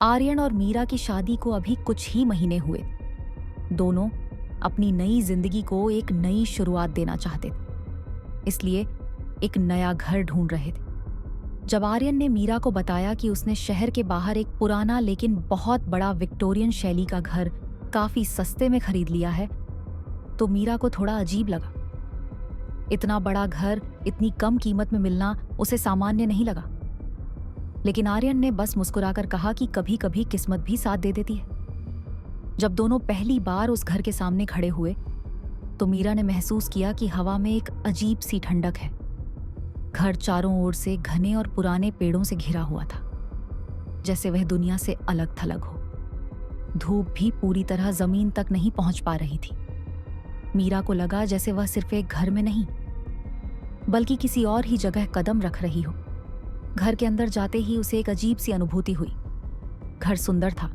आर्यन और मीरा की शादी को अभी कुछ ही महीने हुए। दोनों अपनी नई जिंदगी को एक नई शुरुआत देना चाहते थे, इसलिए एक नया घर ढूंढ रहे थे। जब आर्यन ने मीरा को बताया कि उसने शहर के बाहर एक पुराना लेकिन बहुत बड़ा विक्टोरियन शैली का घर काफी सस्ते में खरीद लिया है, तो मीरा को थोड़ा अजीब लगा। इतना बड़ा घर इतनी कम कीमत में मिलना उसे सामान्य नहीं लगा। लेकिन आर्यन ने बस मुस्कुराकर कहा कि कभी कभी किस्मत भी साथ दे देती है। जब दोनों पहली बार उस घर के सामने खड़े हुए तो मीरा ने महसूस किया कि हवा में एक अजीब सी ठंडक है। घर चारों ओर से घने और पुराने पेड़ों से घिरा हुआ था, जैसे वह दुनिया से अलग थलग हो। धूप भी पूरी तरह जमीन तक नहीं पहुंच पा रही थी। मीरा को लगा जैसे वह सिर्फ एक घर में नहीं बल्कि किसी और ही जगह कदम रख रही हो। घर के अंदर जाते ही उसे एक अजीब सी अनुभूति हुई। घर सुंदर था,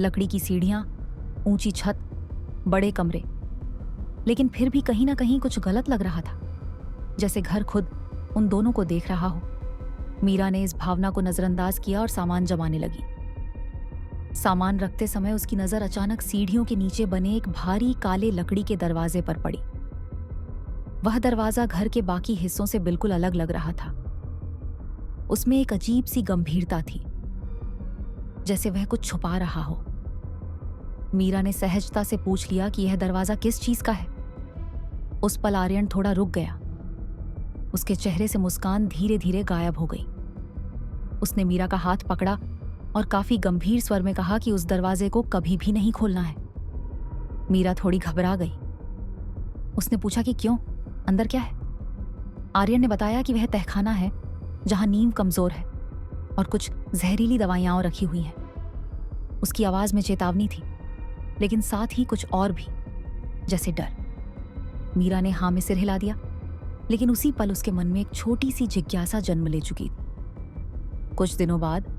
लकड़ी की सीढ़ियां, ऊंची छत, बड़े कमरे, लेकिन फिर भी कहीं ना कहीं कुछ गलत लग रहा था, जैसे घर खुद उन दोनों को देख रहा हो। मीरा ने इस भावना को नजरअंदाज किया और सामान जमाने लगी। सामान रखते समय उसकी नजर अचानक सीढ़ियों के नीचे बने एक भारी काले लकड़ी के दरवाजे पर पड़ी। वह दरवाजा घर के बाकी हिस्सों से बिल्कुल अलग लग रहा था। उसमें एक अजीब सी गंभीरता थी, जैसे वह कुछ छुपा रहा हो। मीरा ने सहजता से पूछ लिया कि यह दरवाजा किस चीज का है। उस पल आर्यन थोड़ा रुक गया। उसके चेहरे से मुस्कान धीरे धीरे गायब हो गई। उसने मीरा का हाथ पकड़ा और काफी गंभीर स्वर में कहा कि उस दरवाजे को कभी भी नहीं खोलना है। मीरा थोड़ी घबरा गई। उसने पूछा कि क्यों, अंदर क्या है? आर्यन ने बताया कि वह तहखाना है जहां नींव कमजोर है और कुछ जहरीली दवाइयां रखी हुई हैं। उसकी आवाज में चेतावनी थी, लेकिन साथ ही कुछ और भी, जैसे डर। मीरा ने हाँ में सिर हिला दिया, लेकिन उसी पल उसके मन में एक छोटी सी जिज्ञासा जन्म ले चुकी थी। कुछ दिनों बाद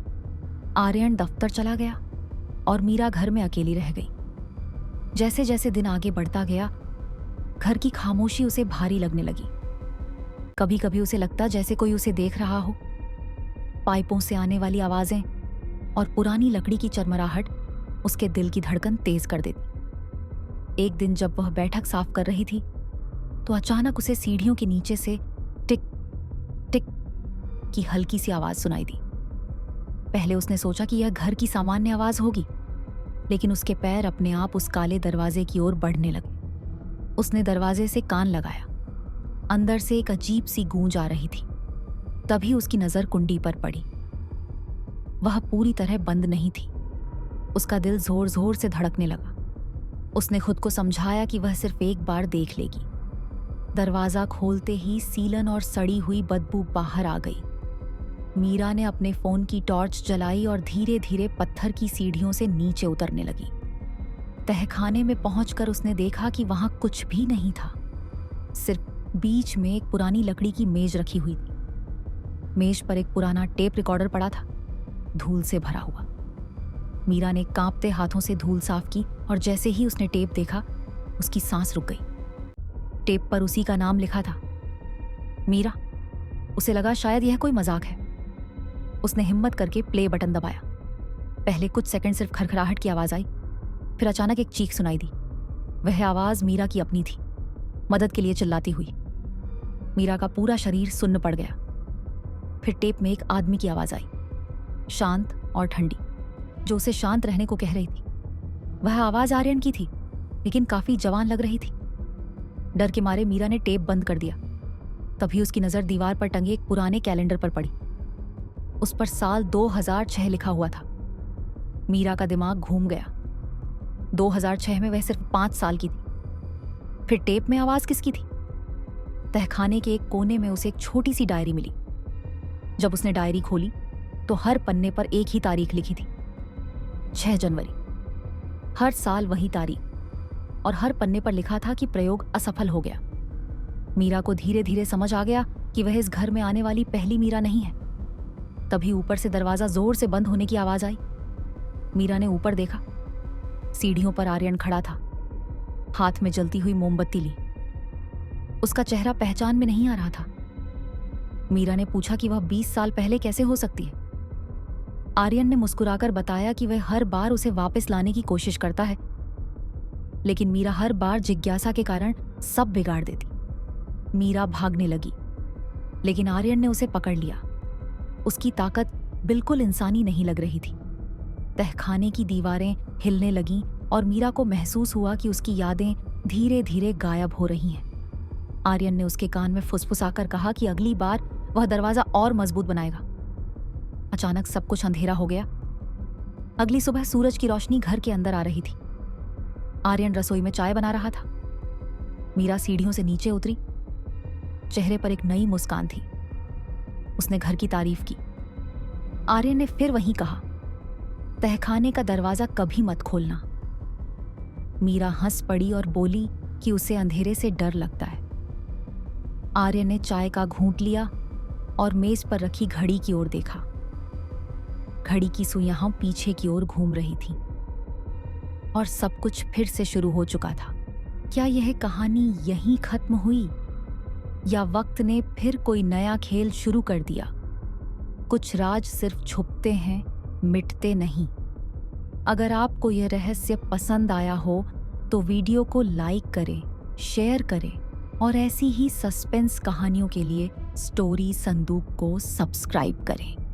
आर्यन दफ्तर चला गया और मीरा घर में अकेली रह गई। जैसे जैसे दिन आगे बढ़ता गया, घर की खामोशी उसे भारी लगने लगी। कभी कभी उसे लगता जैसे कोई उसे देख रहा हो। पाइपों से आने वाली आवाजें और पुरानी लकड़ी की चरमराहट उसके दिल की धड़कन तेज कर देती। एक दिन जब वह बैठक साफ कर रही थी तो अचानक उसे सीढ़ियों के नीचे से टिक टिक की हल्की सी आवाज सुनाई दी। पहले उसने सोचा कि यह घर की सामान्य आवाज होगी, लेकिन उसके पैर अपने आप उस काले दरवाजे की ओर बढ़ने लगे। उसने दरवाजे से कान लगाया। अंदर से एक अजीब सी गूंज आ रही थी। तभी उसकी नजर कुंडी पर पड़ी। वह पूरी तरह बंद नहीं थी। उसका दिल जोर जोर से धड़कने लगा। उसने खुद को समझाया कि वह सिर्फ एक बार देख लेगी। दरवाजा खोलते ही सीलन और सड़ी हुई बदबू बाहर आ गई। मीरा ने अपने फोन की टॉर्च जलाई और धीरे धीरे पत्थर की सीढ़ियों से नीचे उतरने लगी। तहखाने में पहुंचकर उसने देखा कि वहां कुछ भी नहीं था। सिर्फ बीच में एक पुरानी लकड़ी की मेज रखी हुई थी। मेज पर एक पुराना टेप रिकॉर्डर पड़ा था, धूल से भरा हुआ। मीरा ने कांपते हाथों से धूल साफ की और जैसे ही उसने टेप देखा, उसकी सांस रुक गई। टेप पर उसी का नाम लिखा था, मीरा। उसे लगा शायद यह कोई मजाक है। उसने हिम्मत करके प्ले बटन दबाया। पहले कुछ सेकंड सिर्फ खरखराहट की आवाज आई, फिर अचानक एक चीख सुनाई दी। वह आवाज मीरा की अपनी थी, मदद के लिए चिल्लाती हुई। मीरा का पूरा शरीर सुन्न पड़ गया। फिर टेप में एक आदमी की आवाज आई, शांत और ठंडी, जो उसे शांत रहने को कह रही थी। वह आवाज आर्यन की थी, लेकिन काफी जवान लग रही थी। डर के मारे मीरा ने टेप बंद कर दिया। तभी उसकी नजर दीवार पर टंगे एक पुराने कैलेंडर पर पड़ी। उस पर साल 2006 लिखा हुआ था। मीरा का दिमाग घूम गया। 2006 में वह सिर्फ 5 साल की थी। फिर टेप में आवाज किसकी थी? तहखाने के एक कोने में उसे एक छोटी सी डायरी मिली। जब उसने डायरी खोली तो हर पन्ने पर एक ही तारीख लिखी थी, 6 जनवरी। हर साल वही तारीख, और हर पन्ने पर लिखा था कि प्रयोग असफल हो गया। मीरा को धीरे धीरे समझ आ गया कि वह इस घर में आने वाली पहली मीरा नहीं है। तभी ऊपर से दरवाजा जोर से बंद होने की आवाज आई। मीरा ने ऊपर देखा। सीढ़ियों पर आर्यन खड़ा था, हाथ में जलती हुई मोमबत्ती ली। उसका चेहरा पहचान में नहीं आ रहा था। मीरा ने पूछा कि वह 20 साल पहले कैसे हो सकती है। आर्यन ने मुस्कुराकर बताया कि वह हर बार उसे वापस लाने की कोशिश करता है, लेकिन मीरा हर बार जिज्ञासा के कारण सब बिगाड़ देती। मीरा भागने लगी, लेकिन आर्यन ने उसे पकड़ लिया। उसकी ताकत बिल्कुल इंसानी नहीं लग रही थी। तहखाने की दीवारें हिलने लगीं और मीरा को महसूस हुआ कि उसकी यादें धीरे धीरे गायब हो रही हैं। आर्यन ने उसके कान में फुसफुसाकर कहा कि अगली बार वह दरवाजा और मजबूत बनाएगा। अचानक सब कुछ अंधेरा हो गया। अगली सुबह सूरज की रोशनी घर के अंदर आ रही थी। आर्यन रसोई में चाय बना रहा था। मीरा सीढ़ियों से नीचे उतरी। चेहरे पर एक नई मुस्कान थी। उसने घर की तारीफ की। आर्यन ने फिर वहीं कहा, तहखाने का दरवाजा कभी मत खोलना। मीरा हंस पड़ी और बोली कि उसे अंधेरे से डर लगता है। आर्यन ने चाय का घूंट लिया और मेज पर रखी घड़ी की ओर देखा। घड़ी की सुइयां पीछे की ओर घूम रही थीं और सब कुछ फिर से शुरू हो चुका था। क्या यह कहानी यहीं खत्म हुई या वक्त ने फिर कोई नया खेल शुरू कर दिया? कुछ राज सिर्फ छुपते हैं, मिटते नहीं। अगर आपको यह रहस्य पसंद आया हो तो वीडियो को लाइक करें, शेयर करें और ऐसी ही सस्पेंस कहानियों के लिए स्टोरी संदूक को सब्सक्राइब करें।